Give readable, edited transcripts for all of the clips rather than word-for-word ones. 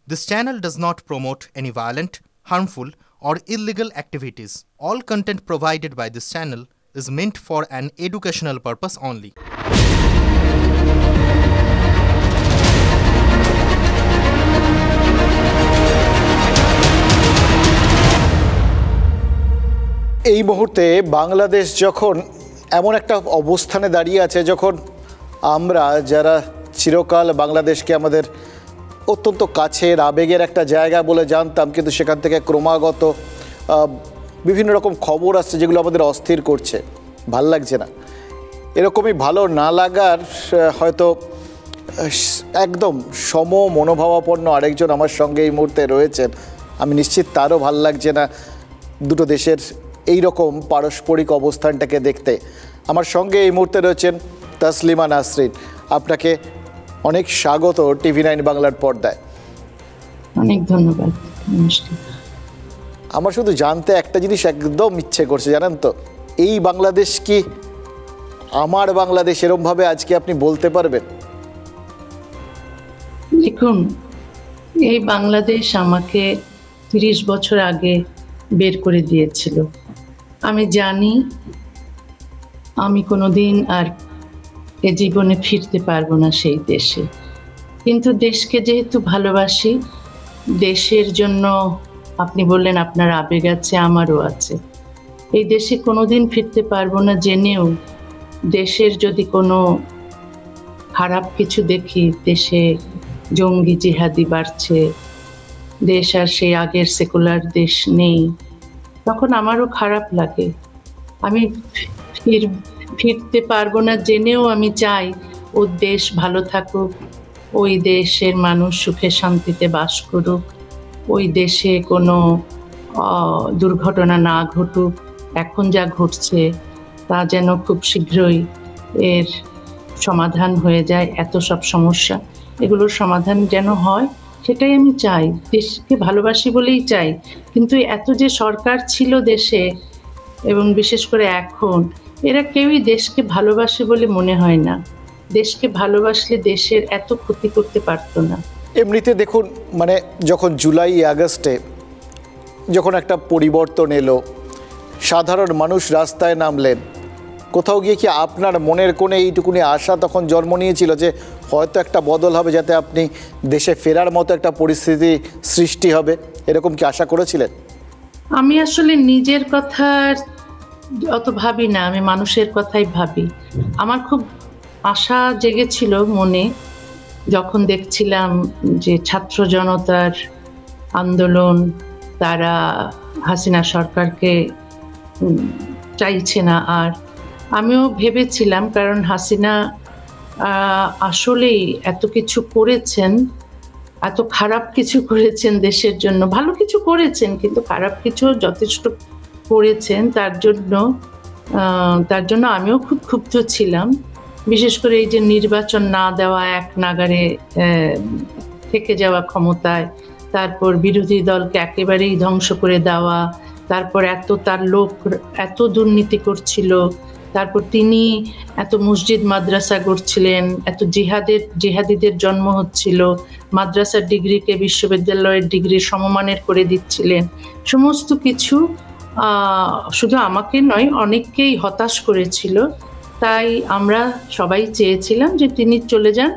This channel does not promote any violent, harmful, or illegal activities. All content provided by this channel is meant for an educational purpose only. এই মুহূর্তে বাংলাদেশ যখন এমন একটা অবস্থানে দাঁড়িয়ে আছে, যখন আমরা যারা চিরকাল বাংলাদেশকে আমাদের অত্যন্ত কাছের আবেগের একটা জায়গা বলে জানতাম, কিন্তু সেখান থেকে ক্রমাগত বিভিন্ন রকম খবর আসছে যেগুলো আমাদের অস্থির করছে, ভাল লাগছে না। এরকমই ভালো না লাগার হয়তো একদম সম মনোভাবাপন্ন আরেকজন আমার সঙ্গে এই মুহূর্তে রয়েছেন। আমি নিশ্চিত তারও ভাল লাগছে না দুটো দেশের এই রকম পারস্পরিক অবস্থানটাকে দেখতে। আমার সঙ্গে এই মুহূর্তে রয়েছেন তাসলিমা নাসরিন। আপনাকে অনেক স্বাগত TV9 বাংলার পর্দায়। অনেক ধন্যবাদ। আমার শুধু জানতে একটা জিনিস একদম ইচ্ছে করছে, জানেন তো, এই বাংলাদেশ কি আমার বাংলাদেশ? এরমভাবে আজকে আপনি বলতে পারবেন? দেখুন, এই বাংলাদেশ আমাকে 30 বছর আগে বের করে দিয়েছিল। আমি জানি আমি কোনোদিন আর এ জীবনে ফিরতে পারবো না সেই দেশে, কিন্তু দেশকে যেহেতু ভালোবাসি, দেশের জন্য আপনি বললেন আপনার আবেগ আছে, আমারও আছে। এই দেশে কোনোদিন ফিরতে পারবো না জেনেও দেশের যদি কোনো খারাপ কিছু দেখি, দেশে জঙ্গি জিহাদি বাড়ছে, দেশ আর সেই আগের সেকুলার দেশ নেই, তখন আমারও খারাপ লাগে। আমি ফিরতে পারবো না জেনেও আমি চাই ও দেশ ভালো থাকুক, ওই দেশের মানুষ সুখে শান্তিতে বাস করুক, ওই দেশে কোনো দুর্ঘটনা না ঘটুক। এখন যা ঘটছে তা যেন খুব শীঘ্রই এর সমাধান হয়ে যায়। এত সব সমস্যা, এগুলোর সমাধান যেন হয়, সেটাই আমি চাই। দেশকে ভালোবাসি বলেই চাই। কিন্তু এত যে সরকার ছিল দেশে, এবং বিশেষ করে এখন, এরা কেউই দেশকে ভালোবাসে বলে মনে হয় না। দেশকে ভালোবাসলে দেশের এত ক্ষতি করতে পারতো না। এমনিতে দেখুন, মানে যখন জুলাই আগস্টে যখন একটা পরিবর্তন এলো, সাধারণ মানুষ রাস্তায় নামলেন, কোথাও গিয়ে কি আপনার মনের কোণে এইটুকুনি আশা তখন জন্ম নিয়েছিল যে হয়তো একটা বদল হবে, যাতে আপনি দেশে ফেরার মতো একটা পরিস্থিতি সৃষ্টি হবে? এরকম কি আশা করেছিলেন? আমি আসলে নিজের কথা অত ভাবি না, আমি মানুষের কথাই ভাবি। আমার খুব আশা জেগেছিল মনে, যখন দেখছিলাম যে ছাত্র জনতার আন্দোলন, তারা হাসিনা সরকারকে চাইছে না। আর আমিও ভেবেছিলাম, কারণ হাসিনা আসলেই এত কিছু করেছেন, এত খারাপ কিছু করেছেন দেশের জন্য। ভালো কিছু করেছেন, কিন্তু খারাপ কিছু যথেষ্ট করেছেন। তার জন্য আমিও খুব ক্ষুব্ধ ছিলাম। বিশেষ করে এই যে নির্বাচন না দেওয়া, এক নাগারে থেকে যাওয়া ক্ষমতায়, তারপর বিরোধী দলকে একেবারেই ধ্বংস করে দেওয়া, তারপর তার লোক এত দুর্নীতি করছিল, তারপর তিনি এত মসজিদ মাদ্রাসা গড়ছিলেন, এত জিহাদিদের জন্ম হচ্ছিল, মাদ্রাসার ডিগ্রিকে বিশ্ববিদ্যালয়ের ডিগ্রি সমমানের করে দিচ্ছিলেন। সমস্ত কিছু শুধু আমাকে নয়, অনেককেই হতাশ করেছিল। তাই আমরা সবাই চেয়েছিলাম যে তিনি চলে যান,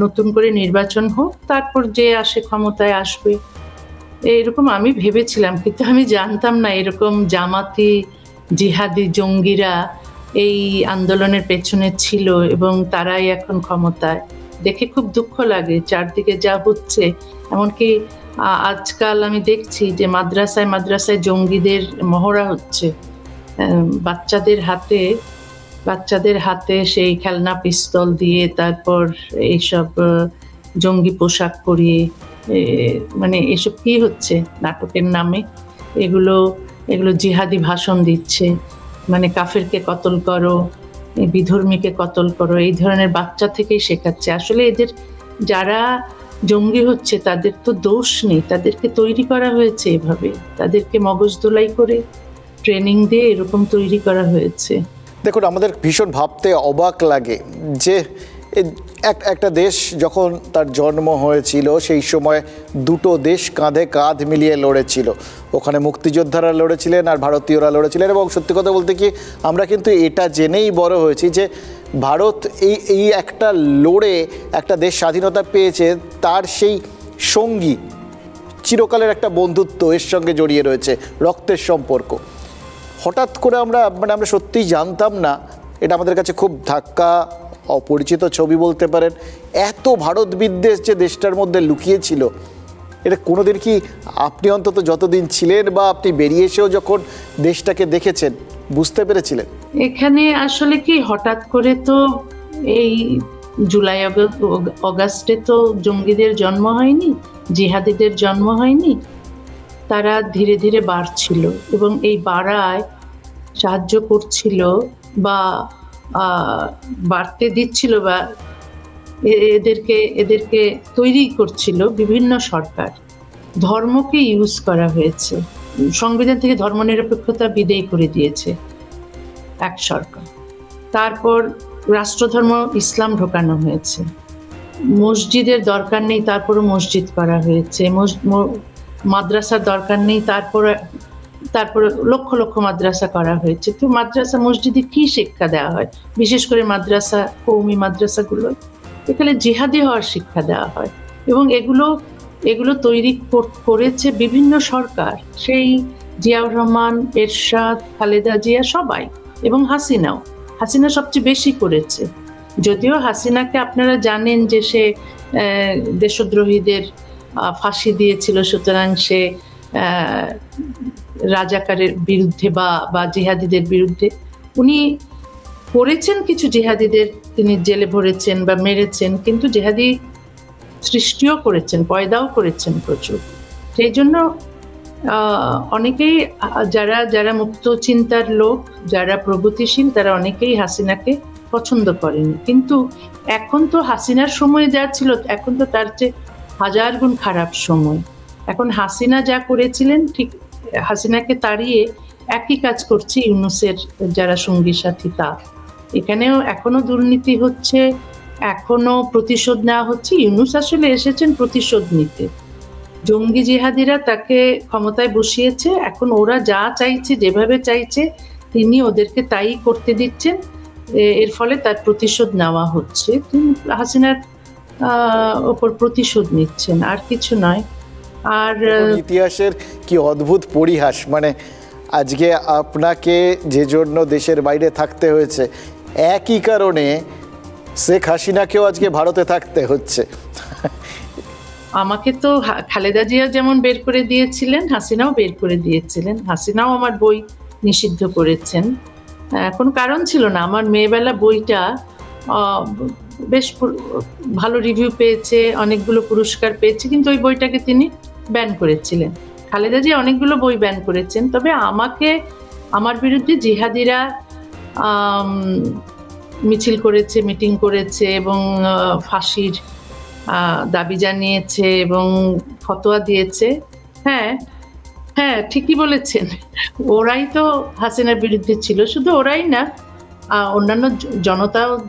নতুন করে নির্বাচন হোক, তারপর যে আসে ক্ষমতায় আসবে, এরকম আমি ভেবেছিলাম। কিন্তু আমি জানতাম না এরকম জামাতি জিহাদি জঙ্গিরা এই আন্দোলনের পেছনে ছিল, এবং তারাই এখন ক্ষমতায়। দেখে খুব দুঃখ লাগে চারদিকে যা হচ্ছে। এমনকি আজকাল আমি দেখছি যে মাদ্রাসায় মাদ্রাসায় জঙ্গিদের মহড়া হচ্ছে, বাচ্চাদের হাতে সেই খেলনা পিস্তল দিয়ে, তারপর এইসব জঙ্গি পোশাক পরিয়ে, মানে এসব কি হচ্ছে নাটকের নামে? এগুলো জিহাদি ভাষণ দিচ্ছে, মানে কাফেরকে কতল করো, বিধর্মীকে কতল করো, এই ধরনের বাচ্চা থেকেই শেখাচ্ছে। আসলে এদের যারা জঙ্গি হচ্ছে তাদের তো দোষ নেই, তাদেরকে তৈরি করা হয়েছে এভাবে, তাদেরকে মগজ ধোলাই করে ট্রেনিং দিয়ে এরকম তৈরি করা হয়েছে। দেখুন, আমাদের ভীষণ ভাবতে অবাক লাগে যে একটা দেশ যখন তার জন্ম হয়েছিল সেই সময় দুটো দেশ কাঁধে কাঁধ মিলিয়ে লড়েছিল। ওখানে মুক্তিযোদ্ধারা লড়েছিলেন আর ভারতীয়রা লড়েছিলেন। এবং সত্যি কথা বলতে কি, আমরা কিন্তু এটা জেনেই বড় হয়েছি যে ভারত এই একটা লড়ে একটা দেশ স্বাধীনতা পেয়েছে, তার সেই সঙ্গী চিরকালের একটা বন্ধুত্ব এর সঙ্গে জড়িয়ে রয়েছে, রক্তের সম্পর্ক। হঠাৎ করে আমরা সত্যিই জানতাম না, এটা আমাদের কাছে খুব ধাক্কা, অপরিচিত ছবি বলতে পারেন, এত ভারত বিদ্বেষ যে দেশটার মধ্যে লুকিয়েছিল। এটা কোনোদিন কি আপনি অন্তত যতদিন ছিলেন বা আপনি বেরিয়ে এসেও যখন দেশটাকে দেখেছেন বুঝতে পেরেছিলেন? এখানে আসলে কি হঠাৎ করে তো এই জুলাই অগাস্টে তো জঙ্গিদের জন্ম হয়নি, জিহাদিদের জন্ম হয়নি। তারা ধীরে ধীরে বাড়ছিল এবং এই বাড়ায় সাহায্য করছিল বা বাড়তে দিচ্ছিল বা এদেরকে তৈরি করছিল বিভিন্ন সরকার। ধর্মকে ইউজ করা হয়েছে, সংবিধান থেকে ধর্মনিরপেক্ষতা বিদেয় করে দিয়েছে এক সরকার। তারপর রাষ্ট্রধর্ম ইসলাম ঢোকানো হয়েছে। মসজিদের দরকার নেই, তারপরও মসজিদ করা হয়েছে। মাদ্রাসার দরকার নেই, তারপরে লক্ষ লক্ষ মাদ্রাসা করা হয়েছে। তো মাদ্রাসা মসজিদে কি শিক্ষা দেওয়া হয়? বিশেষ করে মাদ্রাসা, কওমি মাদ্রাসাগুলো, এখানে জিহাদি হওয়ার শিক্ষা দেওয়া হয়। এবং এগুলো তৈরি করেছে বিভিন্ন সরকার, সেই জিয়াউর রহমান, এরশাদ, খালেদা জিয়া সবাই, এবং হাসিনা সবচেয়ে বেশি করেছে। যদিও হাসিনাকে আপনারা জানেন যে সে দেশদ্রোহীদের ফাঁসি দিয়েছিল, সুতরাং সে রাজাকারের বিরুদ্ধে বা জিহাদিদের বিরুদ্ধে উনি করেছেন। কিছু জিহাদিদের তিনি জেলে ভরেছেন বা মেরেছেন, কিন্তু জিহাদি সৃষ্টিও করেছেন, পয়দাও করেছেন প্রচুর। সেই জন্য অনেকেই যারা মুক্ত চিন্তার লোক, যারা প্রগতিশীল, তারা অনেকেই হাসিনাকে পছন্দ করেনি। কিন্তু এখন তো হাসিনার সময় যা ছিল, এখন তো তার চেয়ে 1000 গুণ খারাপ সময়। এখন হাসিনা যা করেছিলেন, ঠিক হাসিনাকে তাড়িয়ে একই কাজ করছে ইউনূসের যারা সঙ্গী সাথী। এখানেও এখনো দুর্নীতি হচ্ছে, এখনো প্রতিশোধ নেওয়া হচ্ছে। ইউনূস আসলে এসেছেন প্রতিশোধ নিতে। জঙ্গি জিহাদিরা তাকে ক্ষমতায় বসিয়েছে, এখন ওরা যা চাইছে, যেভাবে চাইছে, তিনি ওদেরকে তাই করতে দিচ্ছেন। এর ফলে তার প্রতিশোধ নেওয়া হচ্ছে। তিনি হাসিনার ওপর প্রতিশোধ নিচ্ছেন, আর কিছু নয়। আর ইতিহাসের কি অদ্ভুত পরিহাস, মানে আজকে আপনাকে যে জন্য দেশের বাইরে থাকতে হয়েছে, একই কারণে শেখ হাসিনাকেও আজকে ভারতে থাকতে হচ্ছে। আমাকে তো খালেদা জিয়া যেমন বের করে দিয়েছিলেন, হাসিনাও বের করে দিয়েছিলেন। হাসিনাও আমার বই নিষিদ্ধ করেছেন, কোনো কারণ ছিল না। আমার মেয়েবেলা বইটা বেশ ভালো রিভিউ পেয়েছে, অনেকগুলো পুরস্কার পেয়েছে, কিন্তু ওই বইটাকে তিনি ব্যান করেছিলেন। খালেদা জিয়া অনেকগুলো বই ব্যান করেছেন, তবে আমার বিরুদ্ধে জিহাদিরা মিছিল করেছে, মিটিং করেছে এবং ফাঁসির দাবি জানিয়েছে এবং ফতোয়া দিয়েছে। হ্যাঁ, ঠিকই বলেছেন, ওরাই তো হাসিনার বিরুদ্ধে ছিল। শুধু ওরাই না, অন্যান্য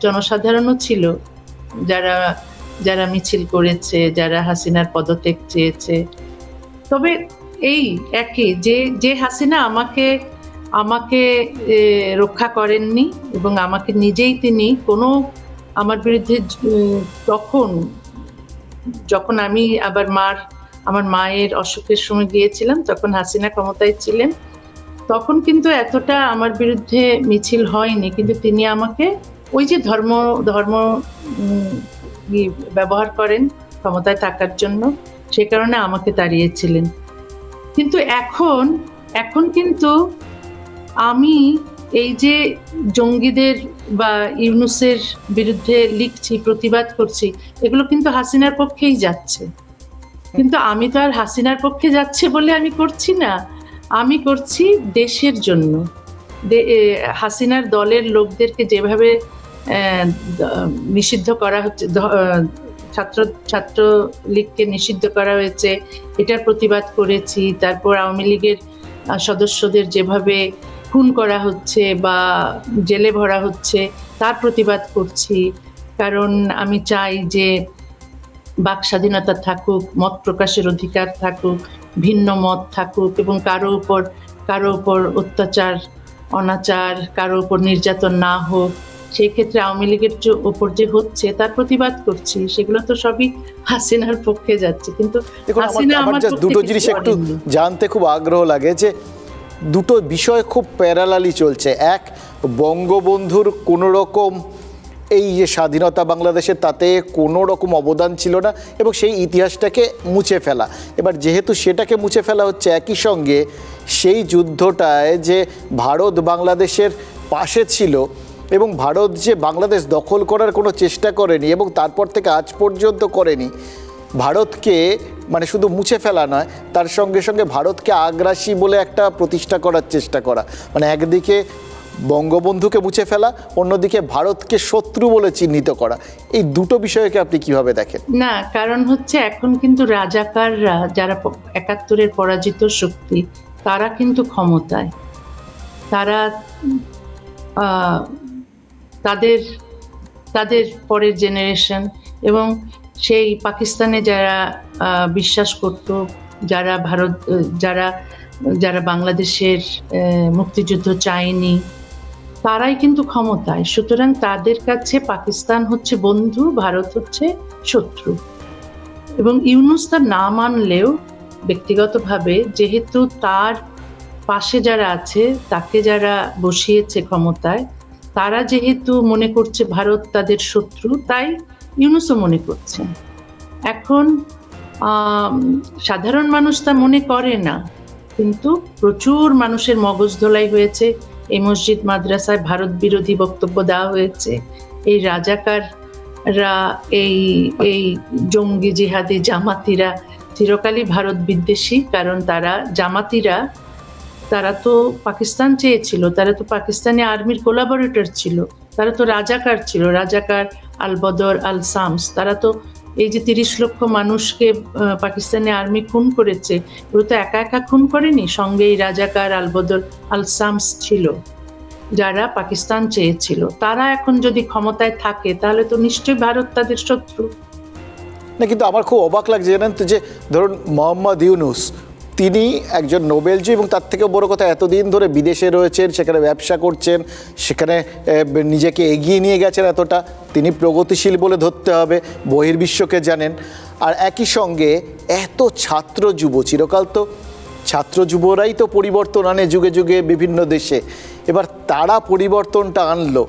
জনসাধারণও ছিল যারা মিছিল করেছে, যারা হাসিনার পদত্যাগ চেয়েছে। তবে এই একই যে হাসিনা আমাকে রক্ষা করেননি এবং আমাকে নিজেই তিনি আমার বিরুদ্ধে যখন আমি আবার আমার মায়ের অসুখের সময় গিয়েছিলাম, তখন হাসিনা ক্ষমতায় ছিলেন, তখন কিন্তু এতটা আমার বিরুদ্ধে মিছিল হয়নি। কিন্তু তিনি আমাকে ওই যে ধর্ম ব্যবহার করেন ক্ষমতায় থাকার জন্য, সে কারণে আমাকে তাড়িয়েছিলেন। কিন্তু এখন কিন্তু আমি এই যে জঙ্গিদের বা ইউনূসের বিরুদ্ধে লিখছি, প্রতিবাদ করছি, এগুলো কিন্তু হাসিনার পক্ষেই যাচ্ছে। কিন্তু আমি তো আর হাসিনার পক্ষে যাচ্ছে বলে আমি করছি না, আমি করছি দেশের জন্য। হাসিনার দলের লোকদেরকে যেভাবে নিষিদ্ধ করা হচ্ছে, ছাত্রলীগকে নিষিদ্ধ করা হয়েছে, এটার প্রতিবাদ করেছি। তারপর আওয়ামী লীগের সদস্যদের যেভাবে খুন করা হচ্ছে বা জেলে ভরা হচ্ছে, তার প্রতিবাদ করছি। কারণ আমি চাই যে বাক স্বাধীনতা থাকুক, মত প্রকাশের অধিকার থাকুক, ভিন্ন মত থাকুক, এবং কারো উপর অত্যাচার অনাচার, কারো উপর নির্যাতন না হোক। সেই ক্ষেত্রে আওয়ামী লীগের উপর যে হচ্ছে তার প্রতিবাদ করছি, সেগুলো তো সবই হাসিনার পক্ষে যাচ্ছে। কিন্তু আমার দুটো জিনিস একটু জানতে খুব আগ্রহ লাগে, যে দুটো বিষয় খুব প্যারালালি চলছে। এক, বঙ্গবন্ধুর কোনো রকম এই যে স্বাধীনতা বাংলাদেশের, তাতে কোনো রকম অবদান ছিল না এবং সেই ইতিহাসটাকে মুছে ফেলা। এবার যেহেতু সেটাকে মুছে ফেলা হচ্ছে, একই সঙ্গে সেই যুদ্ধটায় যে ভারত বাংলাদেশের পাশে ছিল এবং ভারত যে বাংলাদেশ দখল করার কোনো চেষ্টা করেনি এবং তারপর থেকে আজ পর্যন্ত করেনি, ভারতকে মানে শুধু মুছে ফেলা নয়, তার সঙ্গে সঙ্গে ভারতকে আগ্রাসী বলে একটা প্রতিষ্ঠা করার চেষ্টা করা, মানে একদিকে বঙ্গবন্ধুকে মুছে ফেলা, অন্যদিকে ভারতকে শত্রু বলে চিহ্নিত করা। এই দুটো বিষয়কে আপনি কিভাবে দেখেন? না, কারণ হচ্ছে এখন কিন্তু রাজাকাররা, যারা ৭১-এর পরাজিত শক্তি, তারা কিন্তু ক্ষমতায়। তারা তাদের পরের জেনারেশন, এবং সেই পাকিস্তানে যারা বিশ্বাস করত, যারা বাংলাদেশের মুক্তিযুদ্ধ চায়নি, তারাই কিন্তু ক্ষমতায়। সুতরাং তাদের কাছে পাকিস্তান হচ্ছে বন্ধু, ভারত হচ্ছে শত্রু। এবং ইউনূস তা না মানলেও ব্যক্তিগতভাবে, যেহেতু তার পাশে যারা আছে, তাকে যারা বসিয়েছে ক্ষমতায়, তারা যেহেতু মনে করছে ভারত তাদের শত্রু, তাই ইউনূসও মনে করছে। এখন সাধারণ মানুষ তা মনে করে না, কিন্তু প্রচুর মানুষের মগজ ধোলাই হয়েছে। এই মসজিদ মাদ্রাসায় ভারত বিরোধী বক্তব্য দেওয়া হয়েছে। এই রাজাকাররা, এই জঙ্গি জিহাদি জামাতিরা চিরকালই ভারত বিদ্বেষী, কারণ তারা তো পাকিস্তান চেয়েছিল, তারা তো পাকিস্তানি আর্মির কোলাবোরেটর ছিল, তারা তো রাজাকার ছিল, রাজাকার আল বদর আল শামস। তারা তো এই যে ৩০ লক্ষ মানুষকে পাকিস্তানি আর্মি খুন করেছে, ওরা তো একা একা খুন করেনি, সঙ্গে এই রাজাকার আল বদর আল শামস ছিল, যারা পাকিস্তান চেয়েছিল। তারা এখন যদি ক্ষমতায় থাকে, তাহলে তো নিশ্চয়ই ভারত তাদের শত্রু না। কিন্তু আমার খুব অবাক লাগছে জানেন তো, যে ধরুন মোহাম্মদ ইউনূস, তিনি একজন নোবেলজয়ী এবং তার থেকে বড় কথা এতদিন ধরে বিদেশে রয়েছেন, সেখানে ব্যবসা করছেন, সেখানে নিজেকে এগিয়ে নিয়ে গেছেন এতটা, তিনি প্রগতিশীল বলে ধরতে হবে, বহির্বিশ্বকে জানেন। আর একই সঙ্গে এত ছাত্র যুব, চিরকাল তো ছাত্র যুবরাই তো পরিবর্তন আনে যুগে যুগে বিভিন্ন দেশে, এবার তারা পরিবর্তনটা আনলো।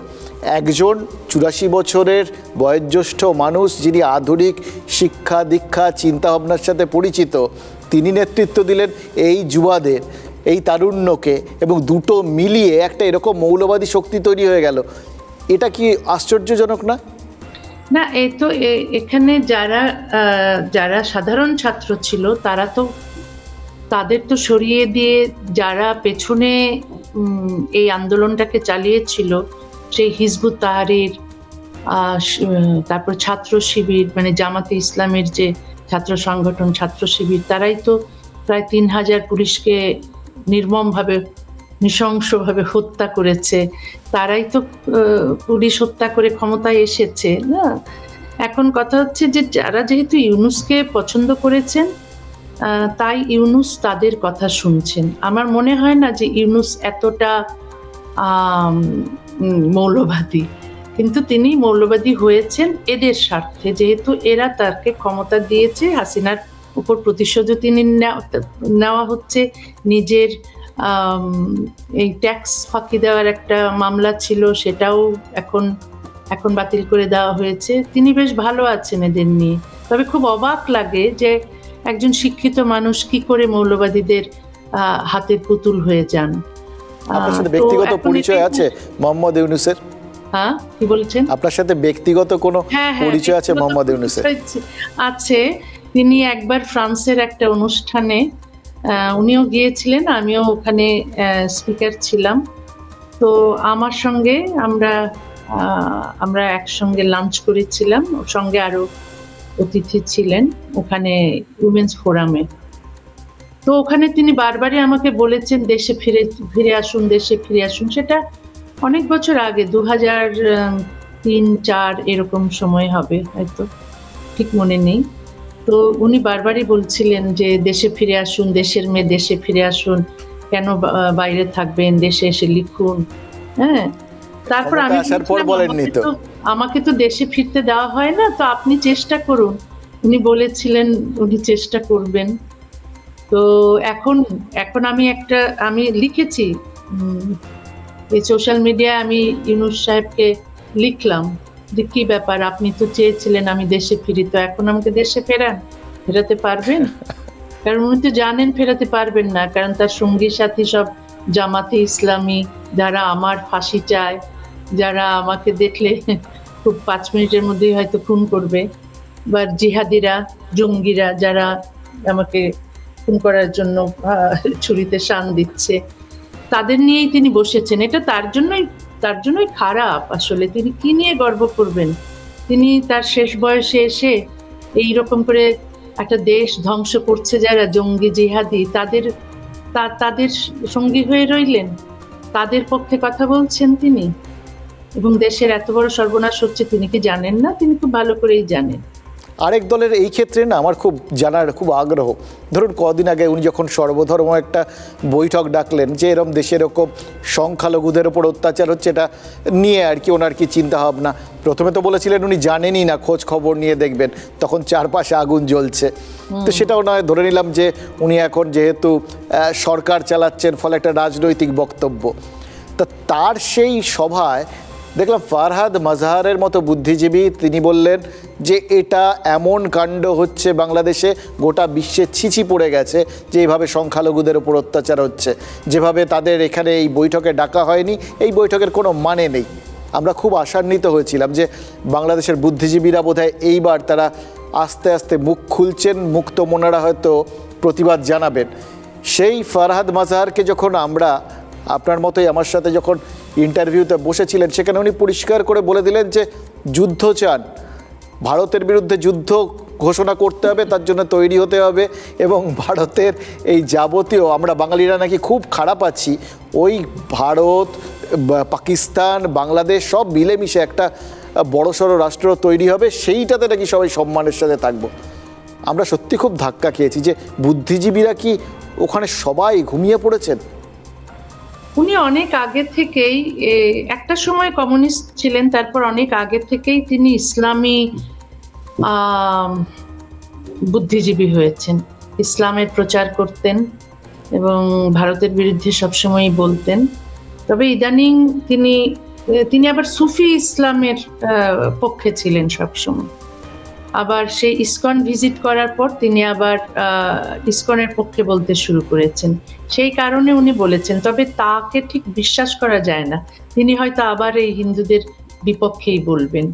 একজন ৮৪ বছরের বয়োজ্যেষ্ঠ মানুষ, যিনি আধুনিক শিক্ষা দীক্ষা চিন্তাভাবনার সাথে পরিচিত, তিনি নেতৃত্ব দিলেন এই যুবাদের, এই তারুণ্যকে, এবং দুটো মিলিয়ে একটা এরকম মৌলবাদী শক্তি তৈরি হয়ে গেল। এটা কি আশ্চর্যজনক না? না, এখানে যারা সাধারণ ছাত্র ছিল, তাদের তো সরিয়ে দিয়ে যারা পেছনে এই আন্দোলনটাকে চালিয়েছিল, সেই হিজবুত তাহরির, তারপর ছাত্র শিবির, মানে জামাতে ইসলামের যে ছাত্র সংগঠন, ছাত্র শিবির, তারাই তো প্রায় ৩,০০০ পুলিশকে নির্মমভাবে, নৃশংসভাবে হত্যা করেছে। তারাই তো পুলিশ হত্যা করে ক্ষমতায় এসেছে না। এখন কথা হচ্ছে যে যারা যেহেতু ইউনূসকে পছন্দ করেছেন, তাই ইউনূস তাদের কথা শুনছেন। আমার মনে হয় না যে ইউনূস এতটা মৌলবাদী, কিন্তু তিনি মৌলবাদী হয়েছেন এদের স্বার্থে, যেহেতু এরা তাকে ক্ষমতা দিয়েছে। হাসিনার উপর প্রতিশোধ তিনি নেওয়া হচ্ছে। নিজের এই ট্যাক্স ফাঁকি দেওয়ার একটা মামলা ছিল, সেটাও এখন বাতিল করে দেওয়া হয়েছে। তিনি বেশ ভালো আছেন এদের নিয়ে। তবে খুব অবাক লাগে যে একজন শিক্ষিত মানুষ কি করে মৌলবাদীদের হাতের পুতুল হয়ে যান। আপনার সাথে ব্যক্তিগত পরিচয় আছে মোহাম্মদ ইউনূসের? হ্যাঁ, কি বলছেন? আপনার সাথে ব্যক্তিগত কোনো পরিচয় আছে মোহাম্মদ ইউনূসের? আছে। তিনি একবার ফ্রান্সের একটা অনুষ্ঠানে উনিও গিয়েছিলেন, আমিও ওখানে স্পিকার ছিলাম। তো আমার সঙ্গে আমরা একসঙ্গে লাঞ্চ করেছিলাম, ওর সঙ্গে আরো অতিথি ছিলেন ওখানে উইমেন্স ফোরামে। তো ওখানে তিনি বারবারই আমাকে বলেছেন দেশে ফিরে আসুন, দেশে ফিরে আসুন। সেটা অনেক বছর আগে, 3-4 এরকম সময় হবে, হয়তো ঠিক মনে নেই। তো উনি বারবারই বলছিলেন যে দেশে ফিরে আসুন, দেশের মেয়ে দেশে ফিরে আসুন, কেন বাইরে থাকবেন, দেশে এসে লিখুন। হ্যাঁ, তারপর আমি আসার পর বলেননি তো? আমাকে তো দেশে ফিরতে দেওয়া হয় না, তো আপনি চেষ্টা করুন। উনি বলেছিলেন উনি চেষ্টা করবেন। তো এখন আমি লিখেছি এই সোশ্যাল মিডিয়ায়, আমি ইউনূস সাহেবকে লিখলাম যে কি ব্যাপার, আপনি তো চেয়েছিলেন আমি দেশে ফিরি, তো এখন আমাকে দেশে ফেরাতে পারবেন? কারণ উনি তো জানেন ফেরাতে পারবেন না, কারণ তার সঙ্গী সাথী সব জামাতে ইসলামী, যারা আমার ফাঁসি চায়, যারা আমাকে দেখলে খুব 5 মিনিটের মধ্যেই হয়তো খুন করবে, বা জিহাদিরা, জঙ্গিরা যারা আমাকে খুন করার জন্য ছুরিতে শান দিচ্ছে, তাদের নিয়েই তিনি বসেছেন। এটা তার জন্যই খারাপ। আসলে তিনি কি নিয়ে গর্ব করবেন? তিনি তার শেষ বয়সে এসে এই রকম করে একটা দেশ ধ্বংস করছে যারা জঙ্গি জিহাদি, তাদের সঙ্গী হয়ে রইলেন, তাদের পক্ষে কথা বলছেন তিনি, এবং দেশের এত বড় সর্বনাশ হচ্ছে তিনি কি জানেন না? তিনি খুব ভালো করেই জানেন। আরেক দলের এই ক্ষেত্রে না আমার খুব জানার খুব আগ্রহ, ধরুন কদিন আগে উনি যখন সর্বধর্ম একটা বৈঠক ডাকলেন যে এরকম দেশের এরকম সংখ্যালঘুদের ওপর অত্যাচার হচ্ছে, এটা নিয়ে আর কি ওনার কি চিন্তা ভাবনা। প্রথমে তো বলেছিলেন উনি জানেনই না, খোঁজ খবর নিয়ে দেখবেন, তখন চারপাশে আগুন জ্বলছে। তো সেটাও নয়, ধরে নিলাম যে উনি এখন যেহেতু সরকার চালাচ্ছেন, ফলে একটা রাজনৈতিক বক্তব্য। তা তার সেই সভায় দেখলাম ফারহাদ মাজহারের মতো বুদ্ধিজীবী, তিনি বললেন যে এটা এমন কাণ্ড হচ্ছে বাংলাদেশে, গোটা বিশ্বে ছিছি পড়ে গেছে যে এইভাবে সংখ্যালঘুদের ওপর অত্যাচার হচ্ছে, যেভাবে তাদের এখানে এই বৈঠকে ডাকা হয়নি, এই বৈঠকের কোনো মানে নেই। আমরা খুব আশান্বিত হয়েছিলাম যে বাংলাদেশের বুদ্ধিজীবীরা বোধহয় এইবার তারা আস্তে আস্তে মুখ খুলছেন, মুক্ত মনেরা হয়তো প্রতিবাদ জানাবেন। সেই ফারহাদ মাজহারকে যখন আমরা, আপনার মতোই আমার সাথে যখন ইন্টারভিউতে বসেছিলেন, সেখানে উনি পরিষ্কার করে বলে দিলেন যে যুদ্ধ চান, ভারতের বিরুদ্ধে যুদ্ধ ঘোষণা করতে হবে, তার জন্য তৈরি হতে হবে, এবং ভারতের এই যাবতীয়, আমরা বাঙালিরা নাকি খুব খারাপ আছি, ওই ভারত, পাকিস্তান, বাংলাদেশ সব মিলেমিশে একটা বড়সড় রাষ্ট্র তৈরি হবে, সেইটাতে নাকি সবাই সম্মানের সাথে থাকবো। আমরা সত্যি খুব ধাক্কা খেয়েছি যে বুদ্ধিজীবীরা কি ওখানে সবাই ঘুমিয়ে পড়েছেন? উনি অনেক আগে থেকেই, একটা সময় কমিউনিস্ট ছিলেন, তারপর অনেক আগে থেকেই তিনি ইসলামী বুদ্ধিজীবী হয়েছেন, ইসলামের প্রচার করতেন এবং ভারতের বিরুদ্ধে সবসময়ই বলতেন। তবে ইদানিং তিনি আবার সুফি ইসলামের পক্ষে ছিলেন সবসময়। আবার সেই ইসকন ভিজিট করার পর তিনি আবার ইসকনের পক্ষে বলতে শুরু করেছেন। সেই কারণে উনি বলেছেন, তবে তাকে ঠিক বিশ্বাস করা যায় না, তিনি হয়তো আবার এই হিন্দুদের বিপক্ষেই বলবেন।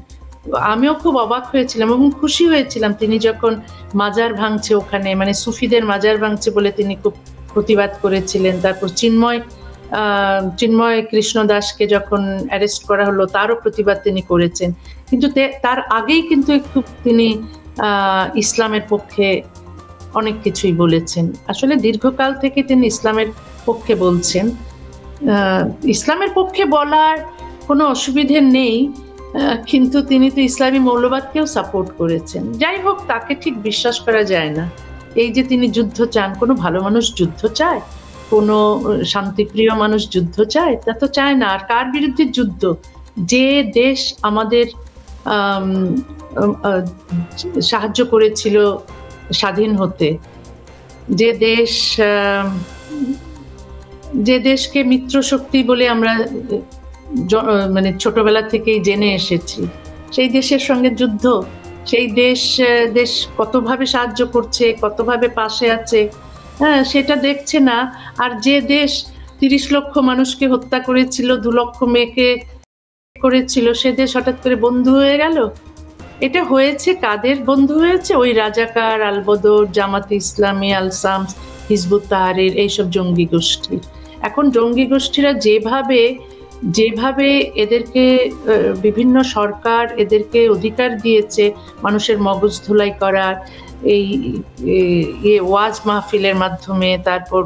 আমিও খুব অবাক হয়েছিলাম এবং খুশি হয়েছিলাম তিনি যখন মাজার ভাঙছে ওখানে, মানে সুফিদের মাজার ভাঙছে বলে তিনি খুব প্রতিবাদ করেছিলেন। তারপর চিন্ময় কৃষ্ণ দাসকে যখন অ্যারেস্ট করা হলো, তারও প্রতিবাদ তিনি করেছেন। কিন্তু তার আগেই কিন্তু একটু তিনি ইসলামের পক্ষে অনেক কিছুই বলেছেন। আসলে দীর্ঘকাল থেকে তিনি ইসলামের পক্ষে বলছেন। ইসলামের পক্ষে বলার কোনো অসুবিধে নেই, কিন্তু তিনি তো ইসলামী মৌলবাদকেও সাপোর্ট করেছেন। যাই হোক, তাকে ঠিক বিশ্বাস করা যায় না। এই যে তিনি যুদ্ধ চান, কোনো ভালো মানুষ যুদ্ধ চায়? কোনো শান্তিপ্রিয় মানুষ যুদ্ধ চায়? তা তো চায় না। আর কার বিরুদ্ধে যুদ্ধ? যে দেশ আমাদের সাহায্য করেছিল স্বাধীন হতে, যে দেশকে মিত্র শক্তি বলে আমরা মানে ছোটবেলা থেকেই জেনে এসেছি, সেই দেশের সঙ্গে যুদ্ধ? সেই দেশ কতভাবে সাহায্য করছে, কতভাবে পাশে আছে, হ্যাঁ, সেটা দেখছে না। আর যে দেশ 30 লক্ষ মানুষকে হত্যা করেছিল, 2 লক্ষ মেয়েকে করেছিল, সে দেশ হঠাৎ করে বন্ধু হয়ে গেল। এটা হয়েছে কাদের বন্ধু হয়েছে? ওই রাজাকার, আলবদর, জামাতে ইসলামী, আল-শামস, হিজবুত তাহরির, এইসব জঙ্গি গোষ্ঠীর। এখন জঙ্গি গোষ্ঠীরা যেভাবে এদেরকে বিভিন্ন সরকার এদেরকে অধিকার দিয়েছে মানুষের মগজ ধোলাই করার, এই ওয়াজ মাহফিলের মাধ্যমে, তারপর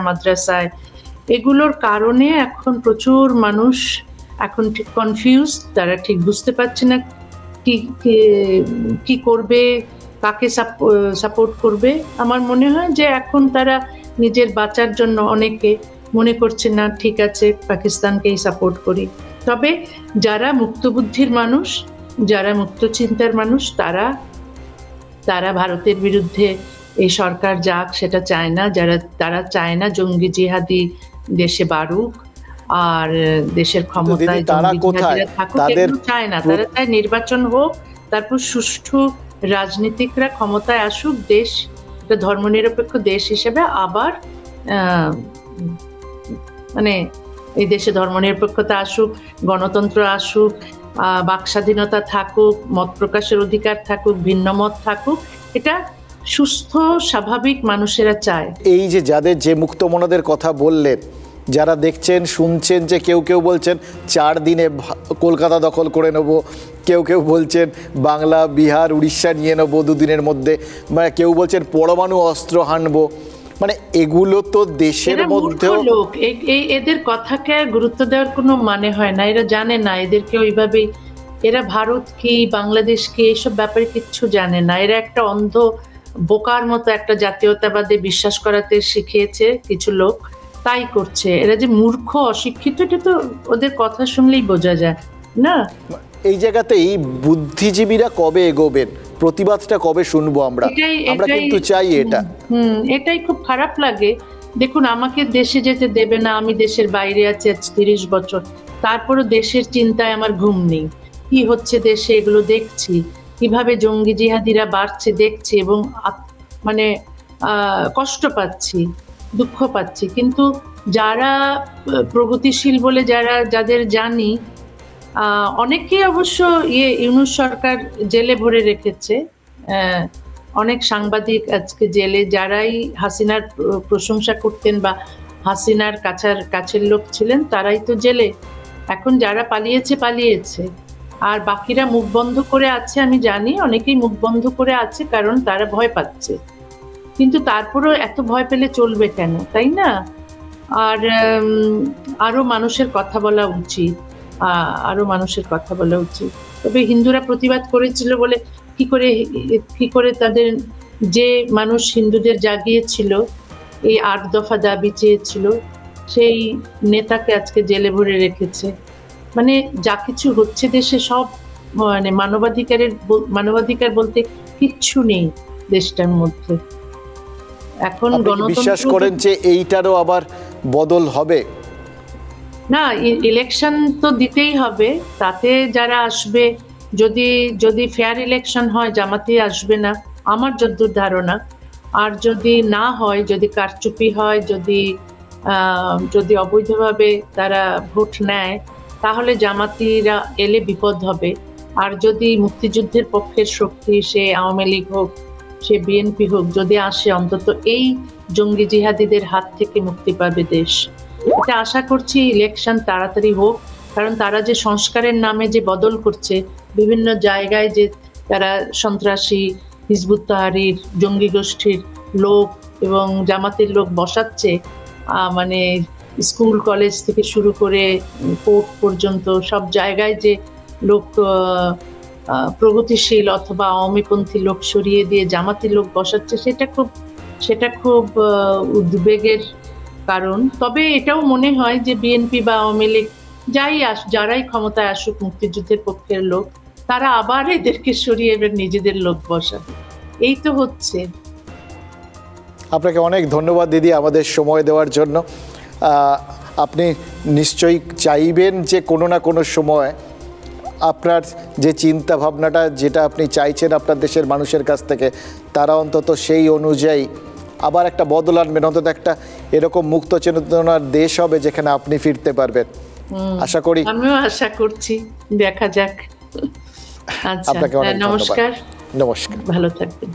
মাদ্রাসায়, এগুলোর কারণে এখন প্রচুর মানুষ এখন ঠিক কনফিউজ, তারা ঠিক বুঝতে পারছে না কি করবে, কাকে সাপোর্ট করবে। আমার মনে হয় যে এখন তারা নিজের বাঁচার জন্য অনেকে মনে করছে না ঠিক আছে পাকিস্তানকেই সাপোর্ট করি। তবে যারা মুক্তবুদ্ধির মানুষ, যারা মুক্ত চিন্তার মানুষ, তারা ভারতের বিরুদ্ধে এই সরকার যাক সেটা চায় না। তারা চায় না জঙ্গি জিহাদি দেশে বাড়ুক আর দেশের ক্ষমতায় জঙ্গি জিহাদিরা থাকুক, এগুলো চায় না। তারা চায় নির্বাচন হোক, তারপর সুষ্ঠু রাজনীতিকরা ক্ষমতায় আসুক, দেশ একটা ধর্মনিরপেক্ষ দেশ হিসেবে আবার মানে এই দেশে ধর্মনিরপেক্ষতা আসুক, গণতন্ত্র আসুক, বাক স্বাধীনতা থাকুক, মত প্রকাশের অধিকার থাকুক, ভিন্ন মত থাকুক, এটা সুস্থ স্বাভাবিক মানুষেরা চায়। এই যে যাদের যে মুক্তমনাদের কথা বললেন, যারা দেখছেন শুনছেন যে কেউ কেউ বলছেন 4 দিনে কলকাতা দখল করে নেব, কেউ কেউ বলছেন বাংলা, বিহার, উড়িষ্যা নিয়ে নেবো 2 দিনের মধ্যে, মানে কেউ বলছেন পরমাণু অস্ত্র হানবো, মানে এগুলো তো দেশের মধ্যেও লোক, এদের কথাকে গুরুত্ব দেওয়ার কোনো মানে হয় না। এরা জানে না, এদেরকে ওইভাবেই, এরা ভারত কি বাংলাদেশ কি এইসব ব্যাপারে কিচ্ছু জানে না। এরা একটা অন্ধ বোকার মতো একটা জাতীয়তাবাদে বিশ্বাস করাতে শিখিয়েছে কিছু লোক, তাই করছে। এরা যে মূর্খ অশিক্ষিত এটা তো ওদের কথা শুনলেই বোঝা যায় না। এই জায়গাতেই বুদ্ধিজীবীরা কবে এগোবেন, প্রতিবাদটা কবে শুনবো আমরা কিন্তু চাই এটা। এটাই খুব খারাপ লাগে। দেখুন, আমাকে দেশে যেতে দেবে না, আমি দেশের বাইরে আছি 30 বছর, তারপরও দেশের চিন্তায় আমার ঘুম নেই। কি হচ্ছে দেশে এগুলো দেখছি, কিভাবে জঙ্গি জিহাদিরা বাড়ছে দেখছি, এবং মানে কষ্ট পাচ্ছি, দুঃখ পাচ্ছি। কিন্তু যারা প্রগতিশীল বলে যাদের জানি, অনেকেই অবশ্য ইউনূস সরকার জেলে ভরে রেখেছে, অনেক সাংবাদিক আজকে জেলে, যারাই হাসিনার প্রশংসা করতেন বা হাসিনার কাছের লোক ছিলেন তারাই তো জেলে। এখন যারা পালিয়েছে, আর বাকিরা মুখ বন্ধ করে আছে। আমি জানি অনেকেই মুখ বন্ধ করে আছে কারণ তারা ভয় পাচ্ছে, কিন্তু তারপরেও এত ভয় পেলে চলবে কেন, তাই না? আর আরো মানুষের কথা বলা উচিত, তবে হিন্দুরা প্রতিবাদ করেছিল বলে কি করে তাদের যে মানুষ হিন্দুদের জাগিয়েছিল, এই 8 দফা দাবি চেয়েছিল, সেই নেতাকে আজকে জেলে ভরে রেখেছে। মানে যা কিছু হচ্ছে দেশে সব মানে মানবাধিকার বলতে কিচ্ছু নেই দেশটার মধ্যে। এখন বিশ্বাস করেন যে এইটারও আবার বদল হবে? না, ইলেকশন তো দিতেই হবে, তাতে যারা আসবে, যদি ফেয়ার ইলেকশন হয় জামাতি আসবে না আমার যতদূর ধারণা। আর যদি না হয়, যদি কারচুপি হয়, যদি অবৈধভাবে তারা ভোট নেয়, তাহলে জামাতিরা এলে বিপদ হবে। আর যদি মুক্তিযুদ্ধের পক্ষের শক্তি, সে আওয়ামী লীগ হোক, সে বিএনপি হোক, যদি আসে, অন্তত এই জঙ্গি জিহাদিদের হাত থেকে মুক্তি পাবে দেশ। এটা আশা করছি ইলেকশন তাড়াতাড়ি হোক, কারণ তারা যে সংস্কারের নামে যে বদল করছে, বিভিন্ন জায়গায় যে তারা সন্ত্রাসী, হিজবুত তাহরির, জঙ্গি গোষ্ঠীর লোক এবং জামাতের লোক বসাচ্ছে, মানে স্কুল কলেজ থেকে শুরু করে কোর্ট পর্যন্ত সব জায়গায় যে লোক প্রগতিশীল অথবা আওয়ামীপন্থী লোক সরিয়ে দিয়ে জামাতি লোক বসাচ্ছে, সেটা খুব উদ্বেগের কারণ। তবে এটাও মনে হয় যে বিএনপি বা আওয়ামী লীগ যারাই ক্ষমতায় আসুক, মুক্তিযুদ্ধের পক্ষের লোক, তারা আবার এদেরকে সরিয়ে এবার নিজেদের লোক বসাবে। এই তো হচ্ছে। আপনাকে অনেক ধন্যবাদ দিদি আমাদের সময় দেওয়ার জন্য। আপনি নিশ্চয়ই চাইবেন যে কোনো না কোনো সময় আপনার যে চিন্তা ভাবনাটা, যেটা আপনি চাইছেন আপনার দেশের মানুষের কাছ থেকে, তারা অন্তত সেই অনুযায়ী আবার একটা বদল আনবেন, অন্তত একটা এরকম মুক্ত চেতনার দেশ হবে যেখানে আপনি ফিরতে পারবেন। আশা করি, আমিও আশা করছি, দেখা যাক। আচ্ছা, আপনাকে অনেক নমস্কার, নমস্কার, ভালো থাকবেন।